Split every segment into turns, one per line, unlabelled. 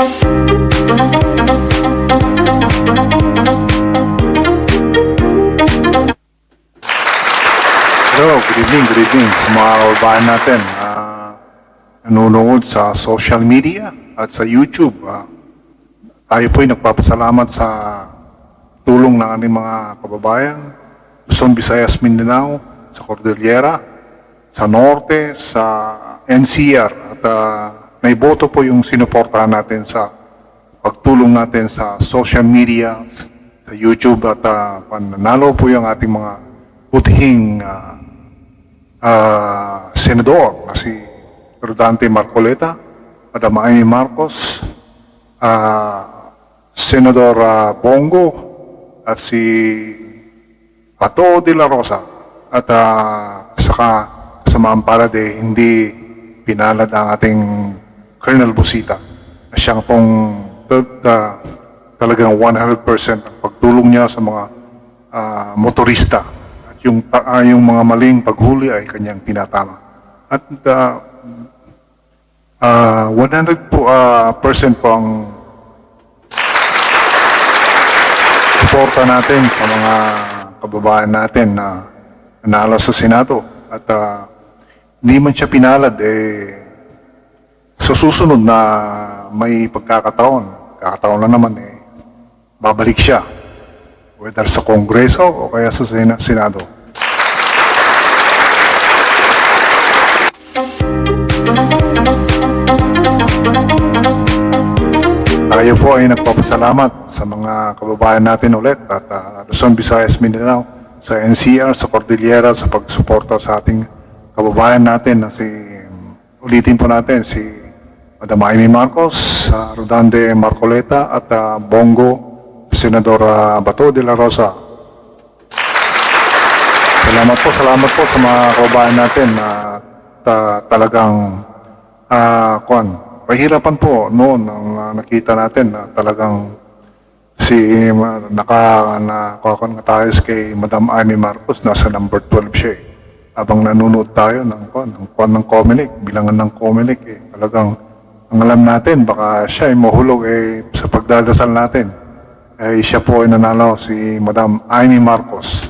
Hello, good evening sa mga kababayan natin nanonood sa social media at sa YouTube. Tayo po ay nagpapasalamat sa tulong ng ating mga kababayan, Luzon, Visayas, Mindanao, sa Cordillera, sa Norte, sa NCR at naiboto po yung sinuportahan natin sa pagtulong natin sa social media, sa YouTube at pananalo po yung ating mga butihing senador na si Rodante Marcoleta, Madam Amy Marcos, Senador Bongo at si Bato de la Rosa at saka sa Maampalad hindi pinalad ang ating Colonel Busita na siyang pong talagang 100% ang pagtulong niya sa mga motorista. Yung mga maling paghuli ay kanyang tinatama. At 100% po ang suporta natin sa mga kababayan natin na nanalo sa Senado. At hindi man siya pinalad, sa susunod na may kakataon lang naman, babalik siya. Whether sa Kongreso o kaya sa Senado. Tayo po ay nagpapasalamat sa mga kababayan natin ulit at Luzon, Visayas, Mindanao, sa NCR, sa Cordillera, sa pagsuporta sa ating kababayan natin na ulitin po natin si Madam Amy Marcos, Rodante Marcoleta at Bongo Senador Bato de la Rosa. Salamat po sa mga kababayan natin na talagang pahirapan po noon ang nakita natin na talagang nakakuha tayo kay Madam Amy Marcos, nasa number 12 siya habang nanonood tayo ng Comelec, bilangan ng Comelec talagang ang alam natin baka siya ay mahulog sa pagdadasal natin. Siya po ay nanalo, si Madam Amy Marcos.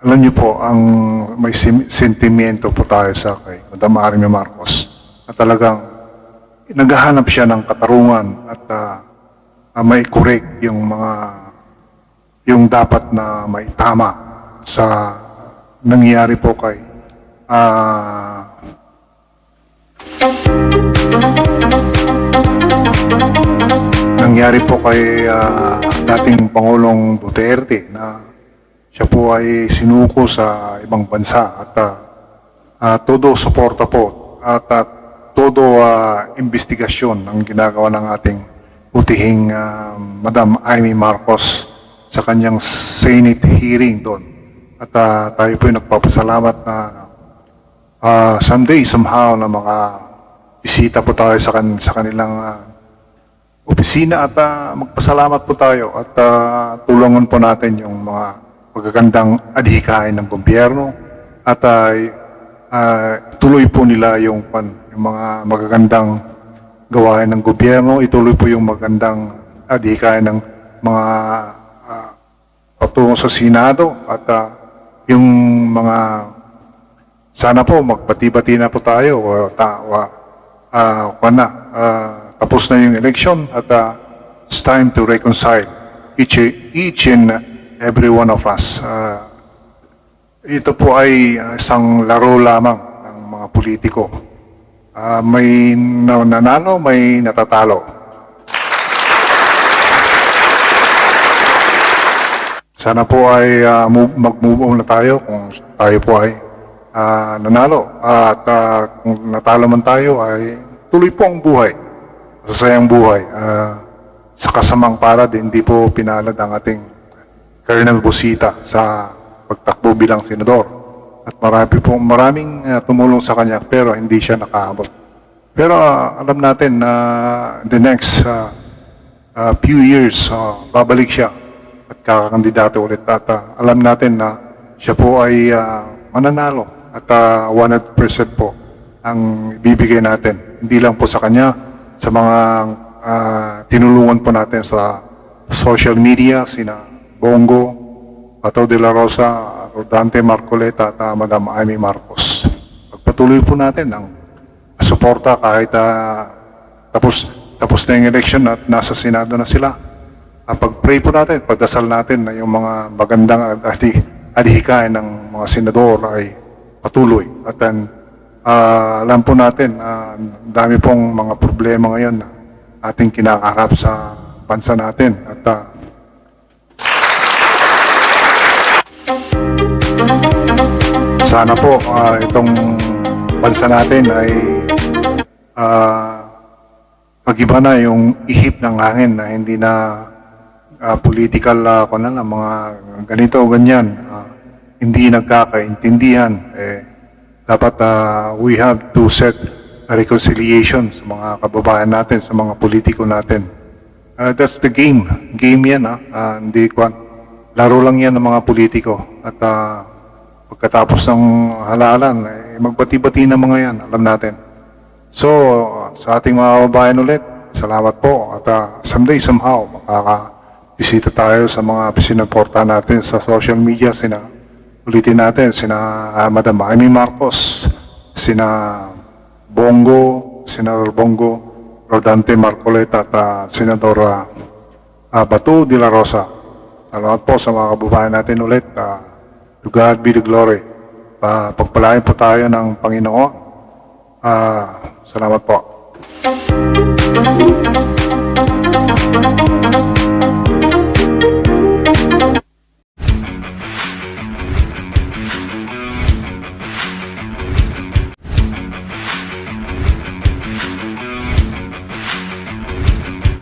Alam niyo po, may sentimiento po tayo sa kay Madam Amy Marcos na talagang naghahanap siya ng katarungan at may correct yung dapat na may tama sa nangyari po kay dating Pangulong Duterte na siya po ay sinuko sa ibang bansa at todo suporta po at todo investigasyon ang ginagawa ng ating butihing Madam Amy Marcos sa kanyang Senate hearing doon. At tayo po ay nagpapasalamat na someday, somehow na makabisita po tayo sa kanilang opisina at magpasalamat po tayo at tulungan po natin yung mga magagandang adhikain ng gobyerno at tuloy po nila yung mga magagandang gawain ng gobyerno, ituloy po yung magandang adhikain ng mga patungo sa Senado at yung mga sana po magpati-bati na po tayo tapos na yung election at it's time to reconcile each and every one of us. Ito po ay isang laro lamang ng mga politiko. May nanalo, may natatalo. Sana po ay mag-move on na tayo kung tayo po ay nanalo. At kung natalo man tayo ay tuloy po ang buhay. Masasayang buhay. Sa kasamang palad, hindi po pinalad ang ating Colonel Busita sa pagtakbo bilang senador. At maraming tumulong sa kanya pero hindi siya nakaabot. Pero alam natin na the next few years, babalik siya at kakakandidato ulit. At alam natin na siya po ay mananalo at 100% po ang ibibigay natin. Hindi lang po sa kanya, sa mga tinulungan po natin sa social media, sina Bongo, Bato de la Rosa, Rodante Marcoleta at Madam Amy Marcos. Pagpatuloy po natin ang suporta kahit tapos na yung election at nasa Senado na sila. Pag-pray po natin, pagdasal natin na yung mga magandang adhikain ng mga senador ay patuloy. At alam po natin, dami pong mga problema ngayon na ating kinakaharap sa bansa natin. At sana po itong bansa natin ay mag-iba na yung ihip ng hangin na hindi na political mga ganito o ganyan, hindi nagkakaintindihan. Dapat we have to set a reconciliation sa mga kababayan natin, sa mga politiko natin. That's the game. Game yan. Hindi laro lang yan ng mga politiko. At pagkatapos ng halalan, magbati-bati na mga yan. Alam natin. So, sa ating mga kababayan ulit, salamat po. At someday, somehow, makaka-bisita tayo sa mga sinuporta natin sa social media. Ulitin natin, sina Madam Amy Marcos, sina Bongo, Senador Bongo, Rodante Marcoleta at Senador Bato de la Rosa. Salamat po sa mga kababayan natin ulit. To God be the glory. Pagpalain po tayo ng Panginoon. Salamat po.